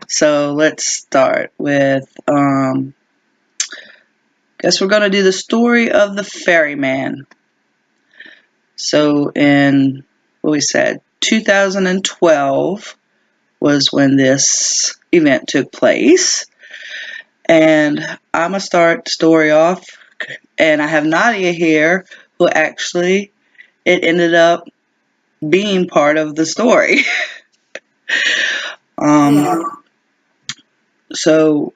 So let's start with, guess we're going to do the story of the ferryman. So in, what we said, 2012 was when this event took place. And I'm going to start the story off. And I have Nadya here, who actually, it ended up being part of the story. Yeah. So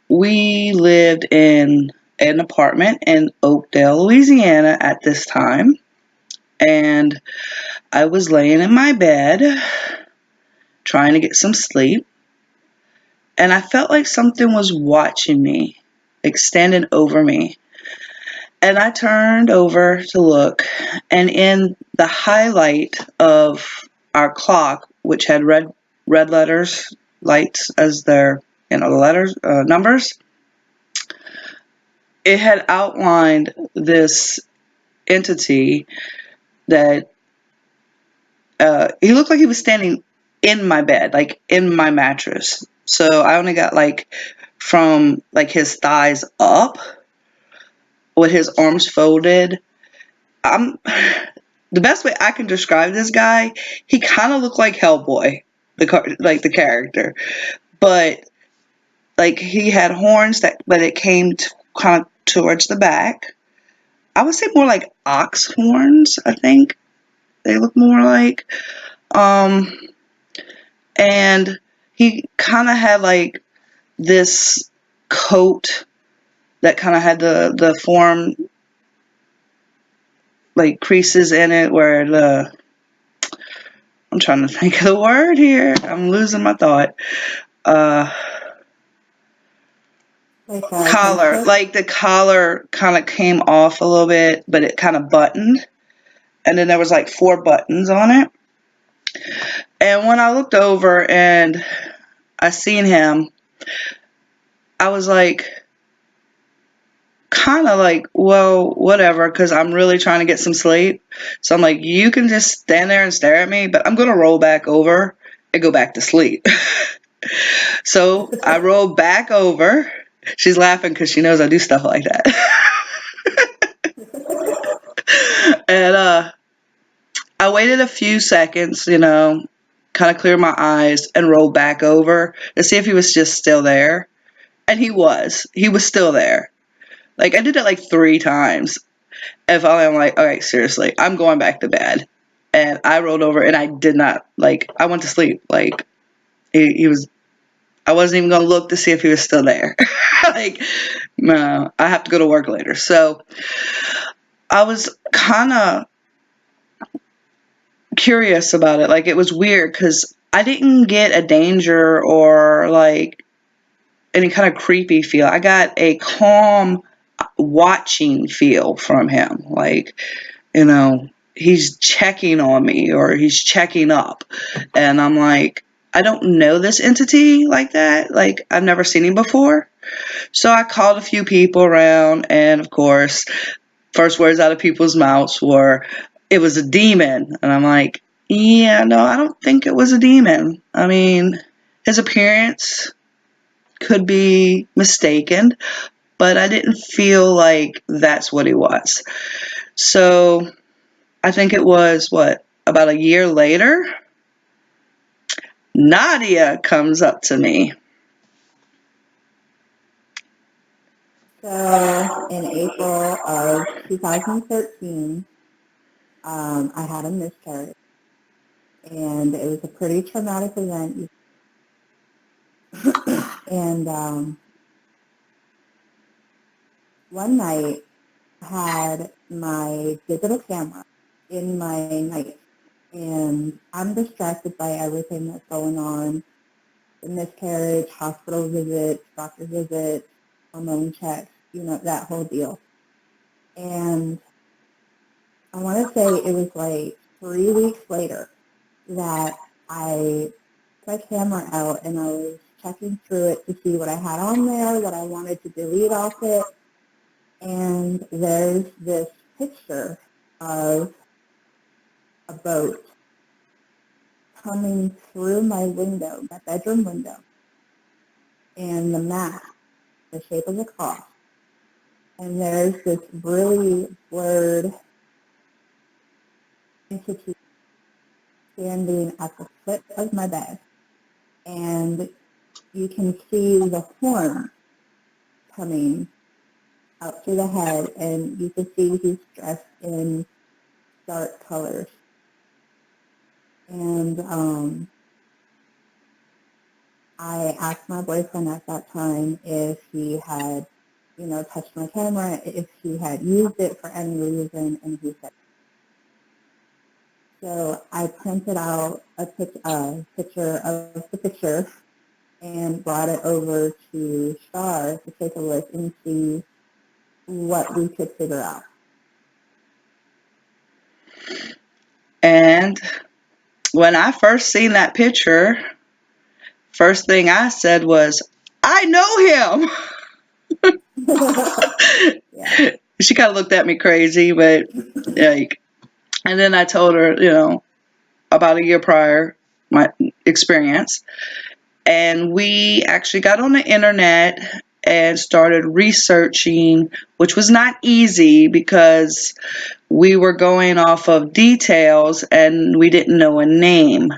we lived in an apartment in Oakdale, Louisiana at this time. And I was laying in my bed trying to get some sleep. And I felt like something was watching me, like standing over me. And I turned over to look, and in the highlight of our clock, which had red letters, lights as their the letters numbers, it had outlined this entity that he looked like he was standing in my bed, like in my mattress. So I only got like from like his thighs up with his arms folded. I'm the best way I can describe this guy, he kind of looked like Hellboy, like the character, but like he had horns but it came kind of towards the back. I would say more like ox horns. I think they look more like, um, and he kind of had like this coat that kind of had the form like creases in it where the I'm trying to think of the word here. I'm losing my thought. Uh, Like a trench Collar, coat. like the collar kind of came off a little bit, but it kind of buttoned, and then there was like 4 buttons on it. And when I looked over and I seen him, I was like, kind of like, well, whatever, because I'm really trying to get some sleep. So I'm like, you can just stand there and stare at me, but I'm going to roll back over and go back to sleep. So I rolled back over. She's laughing because she knows I do stuff like that. And I waited a few seconds, kind of cleared my eyes and rolled back over to see if he was just still there. And he was. He was still there. Like, I did it like 3 times. And finally, I'm like, all right, seriously, I'm going back to bed. And I rolled over and I did not, like, I went to sleep. Like, he was, I wasn't even going to look to see if he was still there. Like, no, I have to go to work later. So I was kind of curious about it. Like, it was weird because I didn't get a danger or like any kind of creepy feel. I got a calm watching feel from him. Like, he's checking on me or he's checking up. And I'm like, I don't know this entity like that. Like, I've never seen him before. So I called a few people around, and of course, first words out of people's mouths were, it was a demon. And I'm like, yeah, no, I don't think it was a demon. I mean, his appearance could be mistaken, but I didn't feel like that's what he was. So I think it was, about a year later, Nadya comes up to me. So in April of 2013, I had a miscarriage, and it was a pretty traumatic event. And one night, I had my digital camera in my night, and I'm distracted by everything that's going on: the miscarriage, hospital visits, doctor visits, hormone checks, that whole deal. And I want to say it was like 3 weeks later that I took my camera out and I was checking through it to see what I had on there, what I wanted to delete off it. And there's this picture of a boat coming through my window, my bedroom window, and the mask, the shape of a cross. And there's this really blurred entity standing at the foot of my bed. And you can see the horn coming out through the head, and you can see he's dressed in dark colors. And I asked my boyfriend at that time if he had, touched my camera, if he had used it for any reason, and he said. So I printed out a picture of the picture and brought it over to Star to take a look and see what we could figure out. And when I first seen that picture, first thing I said was, I know him. Yeah. She kind of looked at me crazy, but like, and then I told her, about a year prior, my experience. And we actually got on the internet and started researching, which was not easy because we were going off of details and we didn't know a name.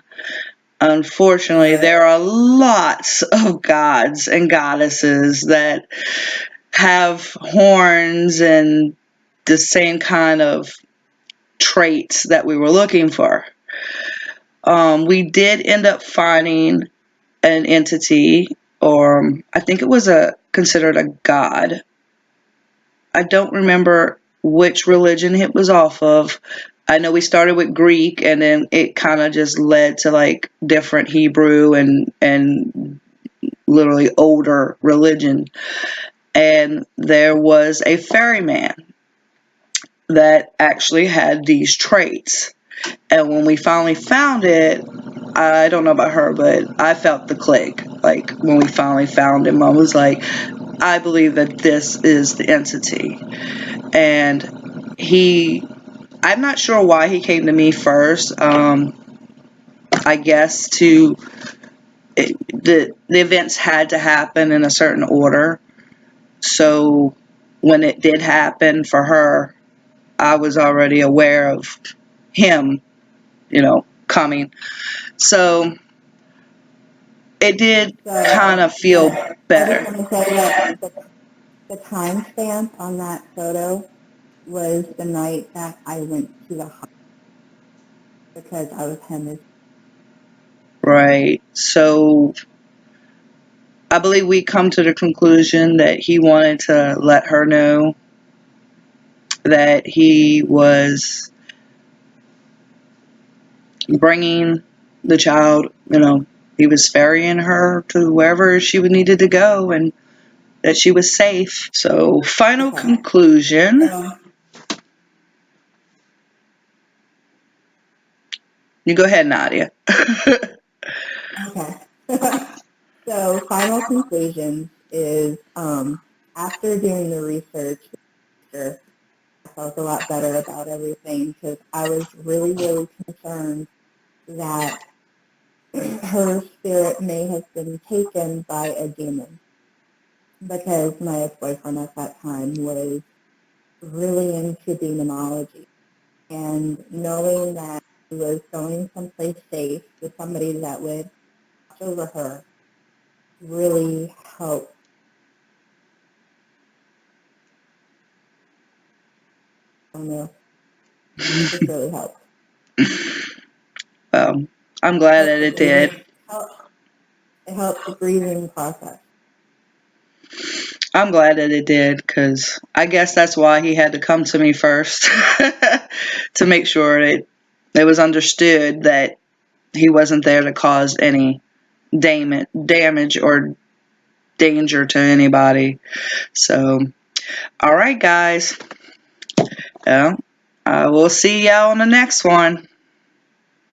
Unfortunately, there are lots of gods and goddesses that have horns and the same kind of traits that we were looking for. We did end up finding an entity, or I think it was considered a god. I don't remember which religion it was off of. I know we started with Greek, and then it kind of just led to like different Hebrew and literally older religion. And there was a ferryman that actually had these traits. And when we finally found it, I don't know about her, but I felt the click. Like when we finally found him, I was like, I believe that this is the entity. And I'm not sure why he came to me first. I guess the events had to happen in a certain order. So when it did happen for her, I was already aware of him, coming. So it did kind of feel better. I just want to say that the timestamp on that photo was the night that I went to the hospital because I was hemorrhaging. Right. So I believe we come to the conclusion that he wanted to let her know that he was bringing the child, he was ferrying her to wherever she would needed to go and that she was safe. So final conclusion. You go ahead, Nadya. Okay. So final conclusion is after doing the research, I felt a lot better about everything because I was really, really concerned that her spirit may have been taken by a demon because my ex-boyfriend at that time was really into demonology. And knowing that she was going someplace safe with somebody that would watch over her really helped. I don't know. It just really helped. I'm glad that it did. It helped the grieving process. I'm glad that it did because I guess that's why he had to come to me first to make sure that it was understood that he wasn't there to cause any damage or danger to anybody. So, all right, guys. We'll see y'all on the next one.